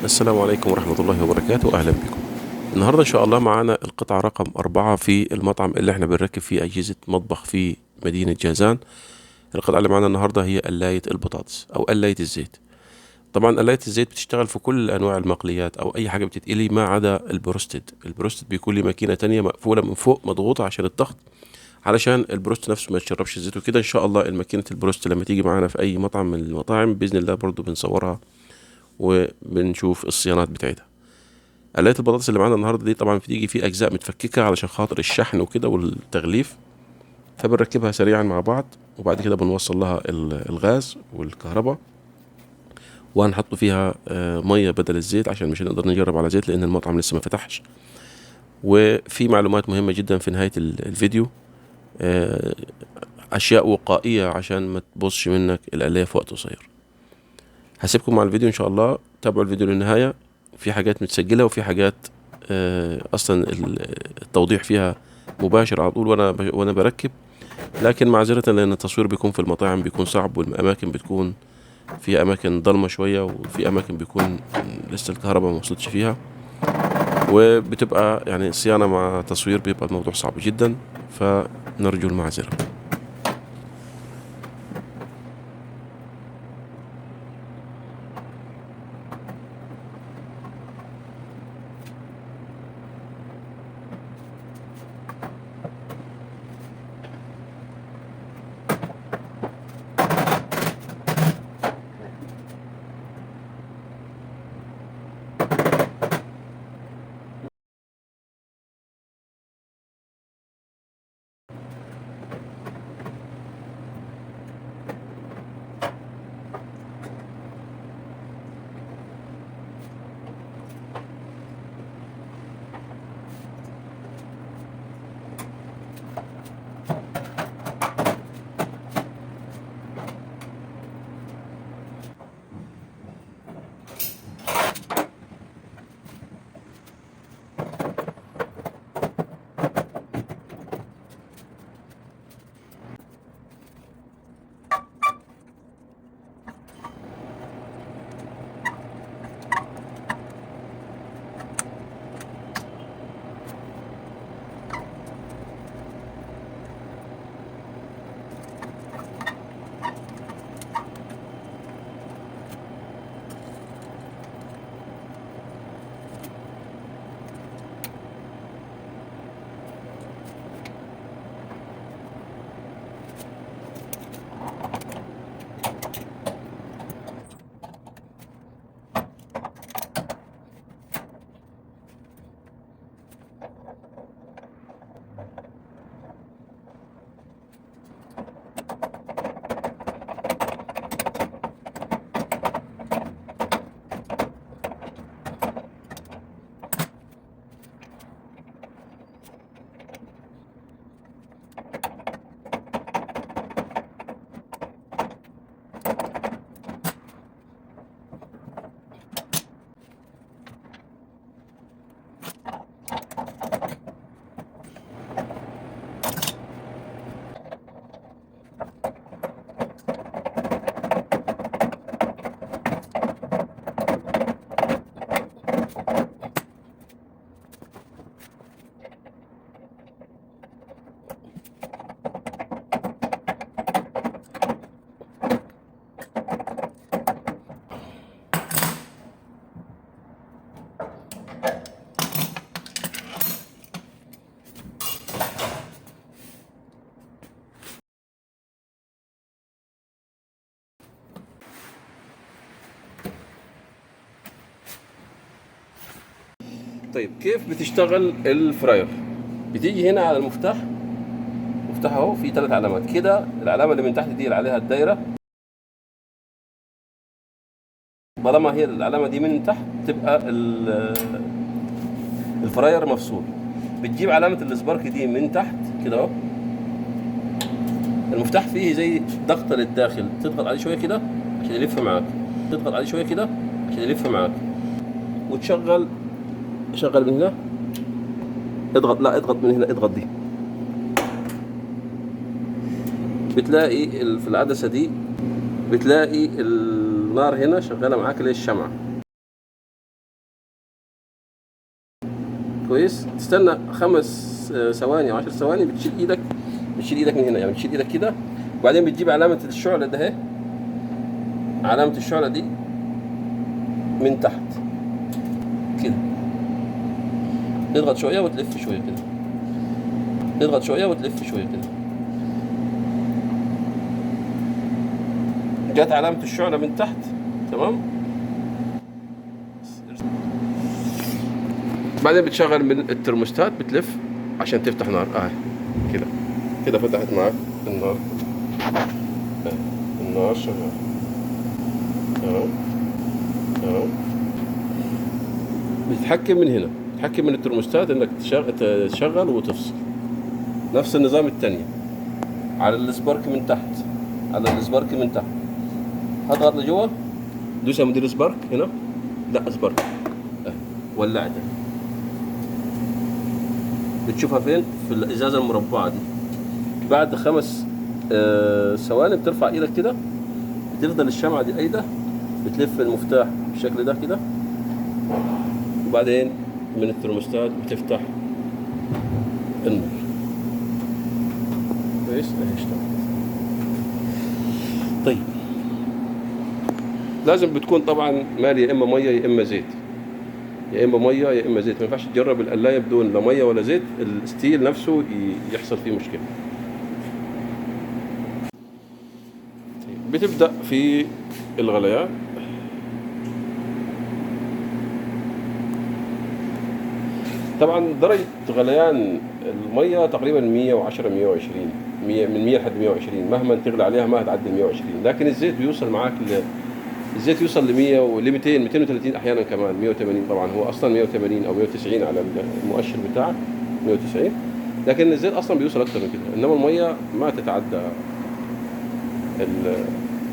السلام عليكم ورحمة الله وبركاته. أهلا بكم. النهاردة إن شاء الله معانا القطعة رقم 4 في المطعم اللي احنا بنركب فيه أجهزة مطبخ في مدينة جازان. القطعة اللي معانا النهاردة هي قلاية البطاطس أو قلاية الزيت. طبعا قلاية الزيت بتشتغل في كل أنواع المقليات أو أي حاجة بتتقلي ما عدا البروستد. البروستد بيكون لي ماكينة تانية مقفولة من فوق مضغوطة عشان الضغط، علشان البروست نفسه ما يتشربش الزيت وكده. إن شاء الله الماكينة البروست لما تيجي معانا في أي مطعم من المطاعم بإذن الله برضو بنصورها وبنشوف الصيانات بتاعتها. قلاية البطاطس اللي معانا النهارده دي طبعا بتيجي فيه اجزاء متفككه علشان خاطر الشحن وكده والتغليف، فبنركبها سريعا مع بعض وبعد كده بنوصل لها الغاز والكهرباء، وهنحط فيها ميه بدل الزيت عشان مش هنقدر نجرب على زيت لان المطعم لسه ما فتحش. وفي معلومات مهمه جدا في نهايه الفيديو، آه، اشياء وقائيه عشان ما تبصش منك القلايه في وقت قصير. هسيبكم مع الفيديو ان شاء الله، تابعوا الفيديو للنهايه. في حاجات متسجله وفي حاجات اصلا التوضيح فيها مباشر على طول وانا بركب، لكن معذرة لان التصوير بيكون في المطاعم بيكون صعب، والاماكن بتكون في اماكن ضلمة شوية وفي اماكن بيكون لسه الكهرباء ما وصلتش فيها، وبتبقى يعني الصيانة مع تصوير بيبقى الموضوع صعب جدا، فنرجو المعذرة. طيب كيف بتشتغل الفراير؟ بتيجي هنا على المفتاح، مفتاح اهو في 3 علامات كده. العلامه اللي من تحت دي اللي عليها الدايره، طالما هي العلامه دي من تحت تبقى الفراير مفصول. بتجيب علامه السبارك دي من تحت كده اهو. المفتاح فيه زي ضغطه للداخل، تضغط عليه شويه كده عشان يلف معاك، تضغط عليه شويه كده عشان يلف معاك، وتشغل. شغل من هنا، اضغط، لا اضغط من هنا، اضغط دي. بتلاقي في العدسه دي بتلاقي النار هنا شغاله معاك اللي هي الشمعه. كويس. تستنى 5 ثواني او 10 ثواني، بتشيل ايدك من هنا، يعني بتشيل ايدك كده، وبعدين بتجيب علامة الشعلة ده اهي، علامة الشعلة دي من تحت كده، تضغط شوية وتلف شوية كده، تضغط شوية وتلف شوية كده، جت علامة الشعلة من تحت. تمام. بعدين بتشغل من الترموستات، بتلف عشان تفتح نار اهي كده، كده فتحت معاك النار، النار شغال. تمام تمام. بتتحكم من هنا، بتتحكم من الترموستات انك تشغل وتفصل. نفس النظام التانية على السبارك من تحت، على السبارك من تحت، هضغط لجوه، دوس على مدير سبارك هنا، لا سبارك ولعت، بتشوفها فين؟ في الازازه المربعه دي. بعد 5 ثواني بترفع ايدك كده، بتفضل الشمعه دي قايده، بتلف المفتاح بالشكل ده كده، وبعدين من الترموستات بتفتح النار. كويس اهي اشتغلت. طيب لازم بتكون طبعا مالي يا اما ميه يا اما زيت، يا اما ميه يا اما زيت. ما ينفعش تجرب القلايه بدون لا ميه ولا زيت، الستيل نفسه يحصل فيه مشكله. بتبدا في الغليان. طبعا درجه غليان الميه تقريبا 110 120 100، من 100 لحد 120، مهما تغلي عليها ما هتعدي 120. لكن الزيت بيوصل معاك الزيت يوصل ل 100 ول 200 230 احيانا كمان 180. طبعا هو اصلا 180 او 190 على المؤشر بتاعك 190، لكن الزيت اصلا بيوصل اكتر من كده. انما الميه ما تتعدى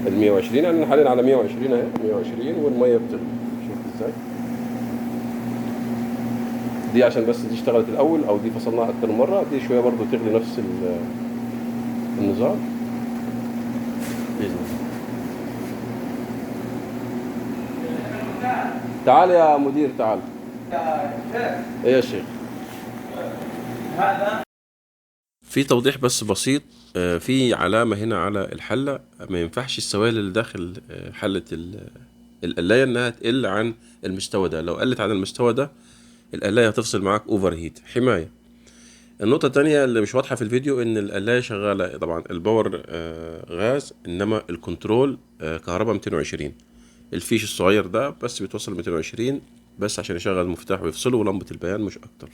ال 120. يعني حاليا على 120 اهي 120 والميه بتغلي. شوف ازاي دي، عشان بس دي اشتغلت الاول او دي فصلناها اكتر من مره، دي شويه برضو تغلي نفس النظام باذن الله. تعال يا مدير تعال. ايه يا شيخ؟ هذا في توضيح بس بسيط. في علامة هنا على الحلة، ما ينفعش السوائل اللي داخل حلة القلاية انها تقل عن المستوى ده. لو قلت عن المستوى ده القلاية هتفصل معاك اوفر هيت. حماية. النقطة التانية اللي مش واضحة في الفيديو ان القلاية شغالة طبعا الباور غاز، انما الكنترول كهرباء 220. الفيش الصغير ده بس بتوصل 220 بس عشان يشغل المفتاح ويفصله ولمبة البيان، مش اكتر.